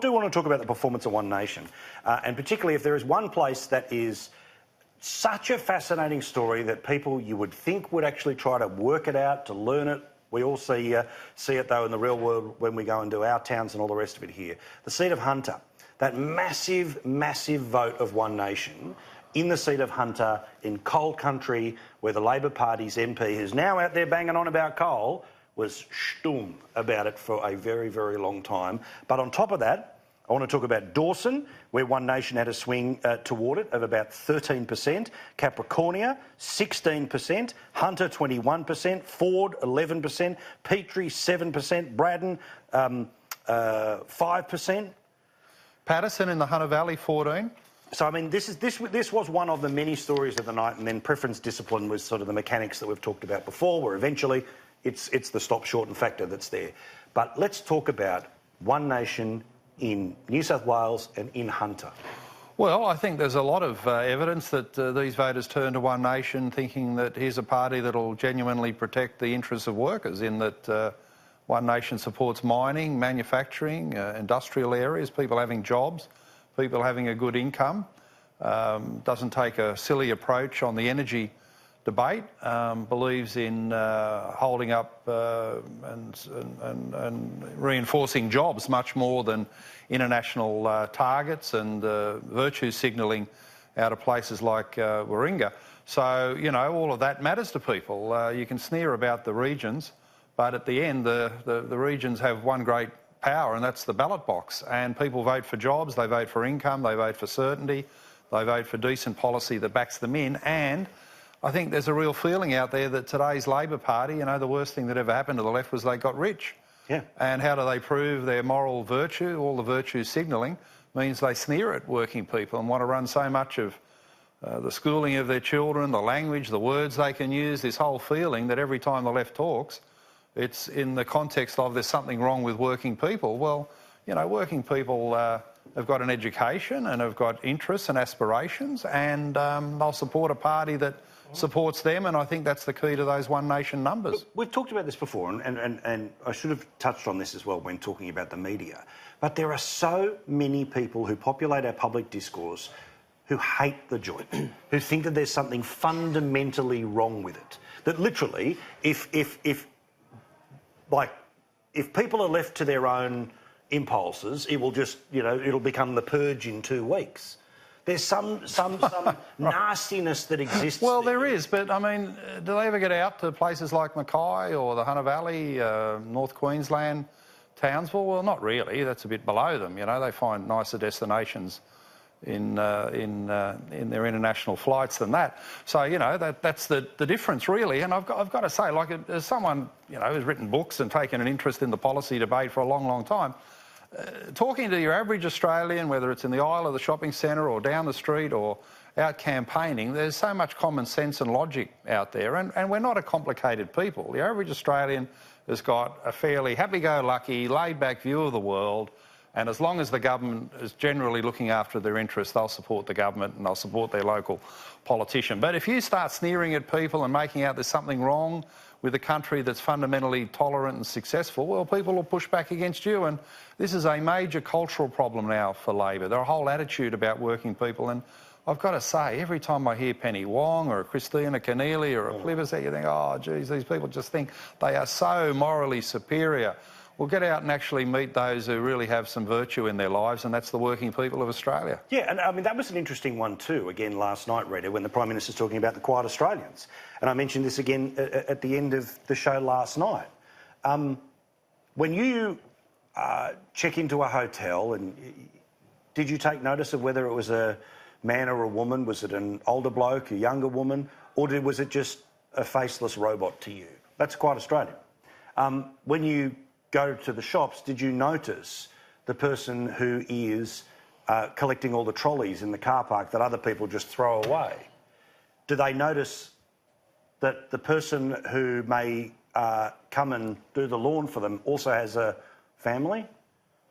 do want to talk about the performance of One Nation, and particularly if there is one place that is such a fascinating story that people you would think would actually try to work it out, to learn it. We all see it, though, in the real world when we go and do our towns and all the rest of it here. The seat of Hunter, that massive, massive vote of One Nation in the seat of Hunter in coal country, where the Labor Party's MP, who's now out there banging on about coal, was stum about it for a very, very long time. But on top of that, I want to talk about Dawson, where One Nation had a swing toward it of about 13%, Capricornia 16%, Hunter 21%, Ford 11%, Petrie 7%, Braddon 5%. Patterson in the Hunter Valley 14%. So, I mean, this was one of the many stories of the night, and then preference discipline was sort of the mechanics that we've talked about before, where eventually it's the stop shorten factor that's there. But let's talk about One Nation in New South Wales and in Hunter. Well, I think there's a lot of evidence that these voters turn to One Nation thinking that here's a party that'll genuinely protect the interests of workers, in that One Nation supports mining, manufacturing, industrial areas, people having jobs, people having a good income, doesn't take a silly approach on the energy debate, believes in holding up and reinforcing jobs much more than international targets and virtue signalling out of places like Warringah. So, you know, all of that matters to people. You can sneer about the regions, but at the end, the regions have one great power, and that's the ballot box. And people vote for jobs, they vote for income, they vote for certainty, they vote for decent policy that backs them in. And I think there's a real feeling out there that today's Labor Party, you know, the worst thing that ever happened to the left was they got rich. Yeah. And how do they prove their moral virtue? All the virtue signalling means they sneer at working people and want to run so much of the schooling of their children, the language, the words they can use, this whole feeling that every time the left talks, it's in the context of there's something wrong with working people. Well, you know, working people have got an education and have got interests and aspirations, and they'll support a party that supports them, and I think that's the key to those One Nation numbers. Look, we've talked about this before, and I should have touched on this as well when talking about the media, but there are so many people who populate our public discourse who hate the joint, who think that there's something fundamentally wrong with it. That literally, if people are left to their own impulses, it will just, you know, it'll become the purge in 2 weeks. There's some nastiness that exists. Well, there is, but I mean, do they ever get out to places like Mackay or the Hunter Valley, North Queensland, Townsville? Well, not really. That's a bit below them. You know, they find nicer destinations in their international flights than that. So, you know, that's the difference, really. And I've got to say, like, as someone, you know, who's written books and taken an interest in the policy debate for a long, long time, talking to your average Australian, whether it's in the aisle of the shopping centre or down the street or out campaigning, there's so much common sense and logic out there, and we're not a complicated people. The average Australian has got a fairly happy-go-lucky, laid-back view of the world, and as long as the government is generally looking after their interests, they'll support the government and they'll support their local politician. But if you start sneering at people and making out there's something wrong with a country that's fundamentally tolerant and successful, well, people will push back against you. And this is a major cultural problem now for Labor. There's a whole attitude about working people. And I've got to say, every time I hear Penny Wong or a Christina Keneally or a Plibersek, you think, oh, geez, these people just think they are so morally superior. Well, get out and actually meet those who really have some virtue in their lives, and that's the working people of Australia. Yeah, and I mean, that was an interesting one too, again, last night, Rita, when the Prime Minister's talking about the quiet Australians. And I mentioned this again at the end of the show last night. When you check into a hotel, and did you take notice of whether it was a man or a woman? Was it an older bloke, a younger woman, or was it just a faceless robot to you? That's quite Australian. When you go to the shops, did you notice the person who is collecting all the trolleys in the car park that other people just throw away? Do they notice that the person who may come and do the lawn for them also has a family?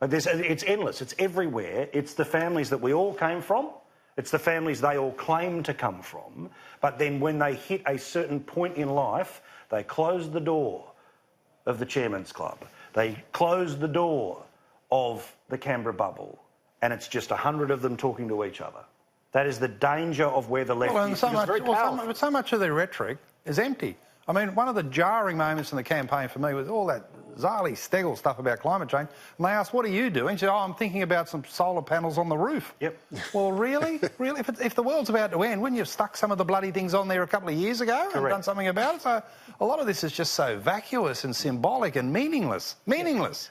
It's endless. It's everywhere. It's the families that we all came from. It's the families they all claim to come from. But then when they hit a certain point in life, they close the door of the Chairman's Club. They close the door of the Canberra bubble, and it's just 100 of them talking to each other. That is the danger of where the left is. But so much of their rhetoric is empty. I mean, one of the jarring moments in the campaign for me was all that Zali Steggall stuff about climate change. And they asked, what are you doing? She said, I'm thinking about some solar panels on the roof. Yep. Well, really? Really? If the world's about to end, wouldn't you have stuck some of the bloody things on there a couple of years ago and done something about it? So a lot of this is just so vacuous and symbolic and meaningless. Meaningless.